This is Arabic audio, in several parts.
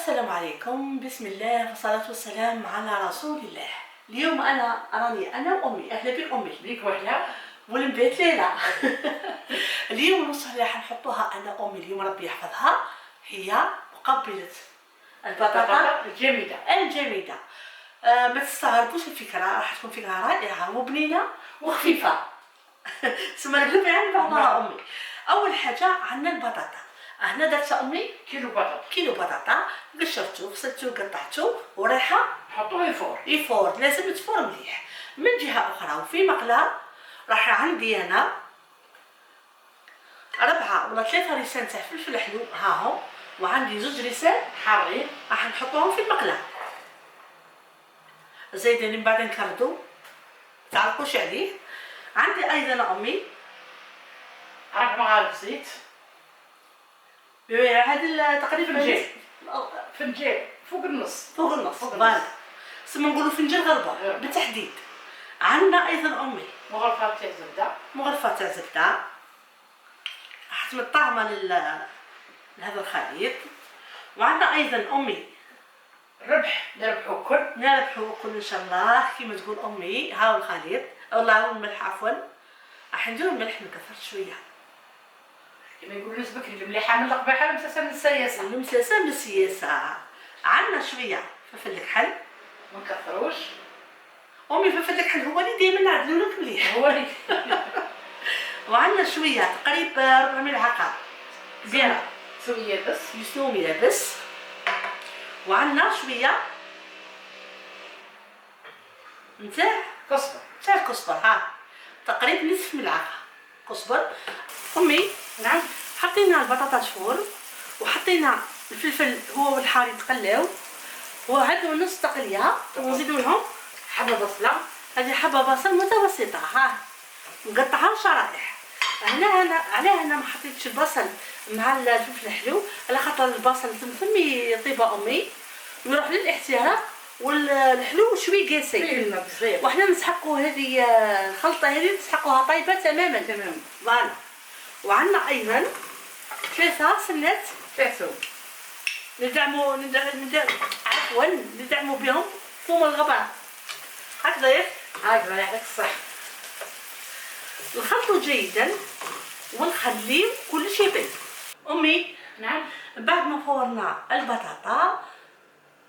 السلام عليكم. بسم الله والصلاة والسلام على رسول الله. اليوم أنا وأمي. أهلا بك أمي. بيك وحده والبيت ليلى. اليوم الوصفة اللي حنحطوها أنا وأمي اليوم ربي يحفظها هي مقبلة البطاطا الجميدة. ما تستغربوش الفكرة، راح تكون فكرة رائعة وبنينة وخفيفة. ثم نقلب يعني بعضها أمي. أول حاجة عندنا البطاطا. هنا درت أمي كيلو بطاطا قشرته غسلته قطعته ورايحة نحطوه يفور. لازم تفور مليح. من جهة أخرى وفي مقلاة راح عندي أنا 4 ولا 3 لسان تاع فلفل حلو هاهم، وعندي 2 لسان حارين راح نحطوهم في المقلاة. زايدين من بعد نكردو تعرفوش عليه. عندي أيضا أمي 4 مغارف زيت، هذا تقريبا فنجان فوق النص فوالا سما نقولوا فنجان غربة بالتحديد. عندنا ايضا امي مغرفه تاع زبده راح تمد طعمه لهذا الخليط. وعندنا ايضا امي نربحو كل ان شاء الله كيما تقول امي. هاو الخليط والله هاو الملح عفوا. راح نديرو الملح مكثر شويه كما يقولوا الناس بكري المليحه من القبيحه المساسه من السياسه. عندنا شويه فلفل الكحل ما نكثروش. امي فلفل الكحل هو اللي دائما نعدلو لك مليح هو اللي وعندنا شويه تقريبا 4 ملعقه كبيره سوميه بس. وعندنا شويه نتاع الكزبر ها تقريبا نصف ملعقه كزبر. امي نعم حطينا البطاطا تفور وحطينا الفلفل هو والحار يتقلاو وعندنا نص تقليه ونزيدو لهم حبه بصله. هذه حبه بصل متوسطه ها نقطعها شرائح. علاه انا ما حطيتش البصل مع الفلفل الحلو على خاطر البصل تنفمي طيبه امي ويروح للاحتراق والحلو شوي قاسي وحنا نسحقوا هذه الخلطه هذه نسحقوها طيبه تماما فوالا. وعندنا ايضا 3 سنات ثوم ندعموا بهم ثوم الغبره هكذا يعطيك الصح. نخلطوا جيدا ونخليو كل شيء يطيب. امي نعم بعد ما فورنا البطاطا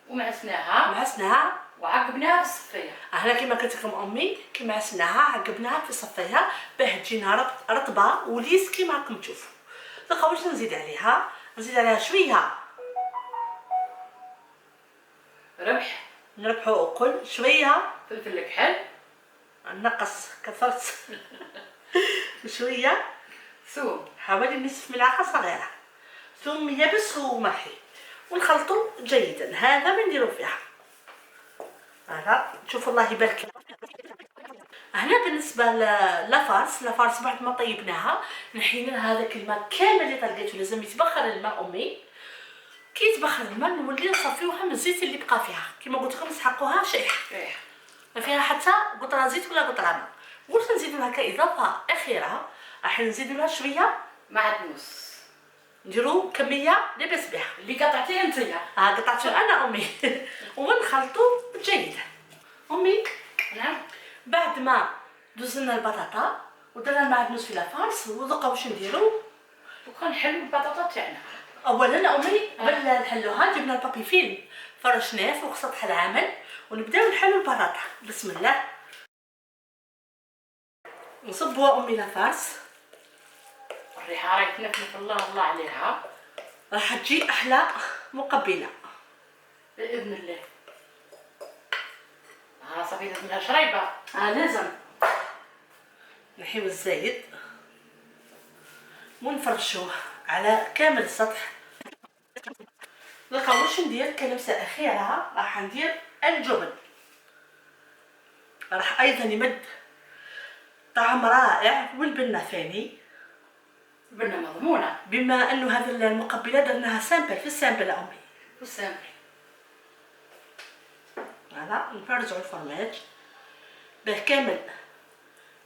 ومعسناها وعقبناها في الصفيه. هنا كما قلت لكم امي كما عسناها عقبناها في صفيها باه تجينا رطبه وليس كيما راكم تشوفوا. دابا واش نزيد عليها شويه نربحوا كل شويه فلفل الكحل نقص كثرت شويه ثوم حوالي نصف ملعقه صغيره ثوم يبس وملح ونخلطوا جيدا. هذا ما نديرو فيها هذا شوف الله يبارك. هنا بالنسبه لافارس بعد ما طيبناها نحينا هذاك الماء كامل اللي طلقيته. لازم يتبخر الماء امي. كي يتبخر الماء نولي نصفيوها من الزيت اللي بقى فيها كيما قلت لكم نسحقوها شيح ما فيها حتى قطره زيت ولا قطره ماء. قلت نزيدو لها كاضافه اخيره راح نزيدو لها شويه معدنوس نديرو كميه لاباس بها اللي قطعتيها نتيا. قطعته انا امي ونخلطو جيدا. امي نعم بعد ما دوزنا البطاطا ودرنا المعدنوس في لافارس وذوقا واش نديرو وكنحلو البطاطا تاعنا. اولا امي قبل نحلوها جبنا البابي فيلم فرشناه فوق سطح العمل ونبداو نحلو البطاطا. بسم الله نصبوا امي لافارس. الريحه راهي تنفنف الله عليها راح تجي احلى مقبله باذن الله. صافي لازمها شريبه. لازم نحيو الزايد ونفرشوه على كامل السطح. نلقاو واش ندير كلمسه اخيره راح ندير الجبن. راح ايضا يمد طعم رائع والبنه ثاني. بنه مضمونه بما انه هذه المقبله درناها سامبل في السامبل امي هذا نفرزعوا الفرماج باه كامل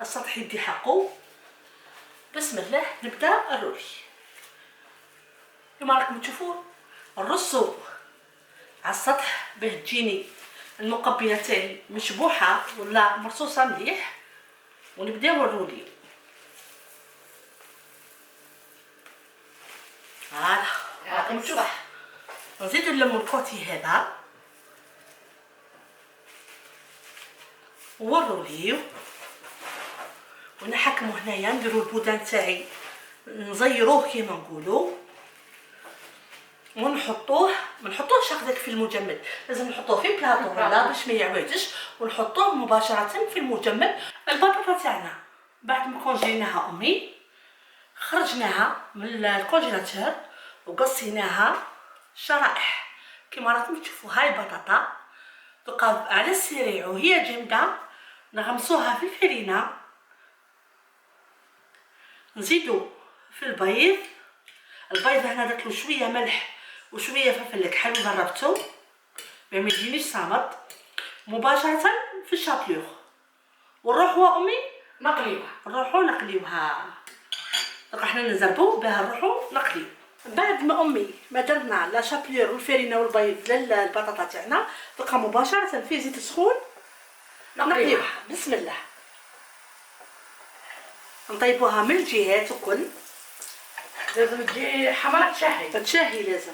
السطح يدي حقه. بسم الله نبدا الروي كما راكم تشوفون نرصوا السطح باه تجيني المقبله تاعي مشبوحه ولا مرصوصه مليح. ونبداو نروليو. فوالا يعطيك الصح. نزيدو نلمو الكوتي هذا ونروليو ونحكمو هنايا. نديرو البودان تاعي نزيروه كيما نقولوا ونحطوه. ما نحطوهش هكذاك في المجمد، لازم نحطوه في بلاطو ولا باش ما يعوجش، ونحطوه مباشره في المجمد. البطاطا تاعنا بعد ما كونجيناها امي خرجناها من الكونجيلاتور وقصيناها شرائح كما راكم تشوفوا. هاي البطاطا تبقى على السريع وهي جامده نغمسوها في الفرينه. نزيدو في البيض. البيض هنا درتلو شويه ملح وشويه فلفل كحل وضربته باش ما يجينيش صامت. مباشره في الشابلور ونروحوا امي نقليوها. دونك حنا نزربو باه نروحوا نقليو. بعد ما امي ما درنا لا شابلور والفرينه والبيض للبطاطا تاعنا، بقى مباشره في زيت سخون نقليوها. بسم الله. نطيبوها من الجهات الكل. لازم تجي حمرة تشهي لازم.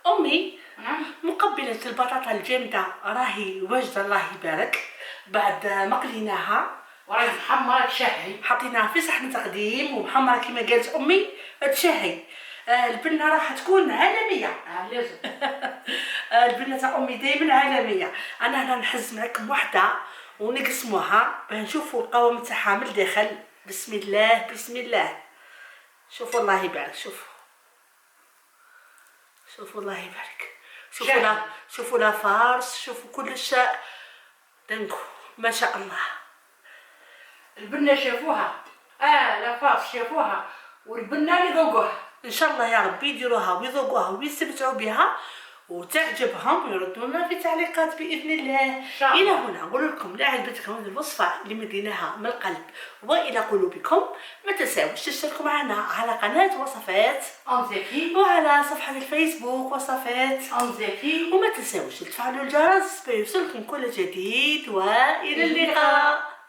امي مقبله البطاطا الجامده راهي واجده الله يبارك. بعد ما قليناها وراهي محمرة تشهي، حطيناها في صحن تقديم ومحمره كما قالت امي تشهي. البنه راح تكون عالميه. لازم. البنه تاع امي دائما عالميه. انا هنا نحز معكم وحده ونقسموها باه نشوفوا القوام تاعها من الداخل. بسم الله بسم الله. شوفوا الله يبارك. شوفوا الله يبارك. شوفوا لا فارس. شوفوا كلش دنكو ما شاء الله. البنة شافوها، لا فارس شافوها والبنة اللي ذوقوها. ان شاء الله يا ربي يديروها ويذوقوها ويستمتعوا بها وتعجبهم ويردوا لنا في تعليقات باذن الله. الى هنا نقول لكم لا عجبتكم هذه الوصفه اللي مديناها من القلب والى قلوبكم. ما تنساوش تشتركوا معنا على قناه وصفات انزكي وعلى صفحه الفيسبوك وصفات انزكي، وما تنساوش تفعلوا الجرس بيوصلكم كل جديد. والى اللقاء.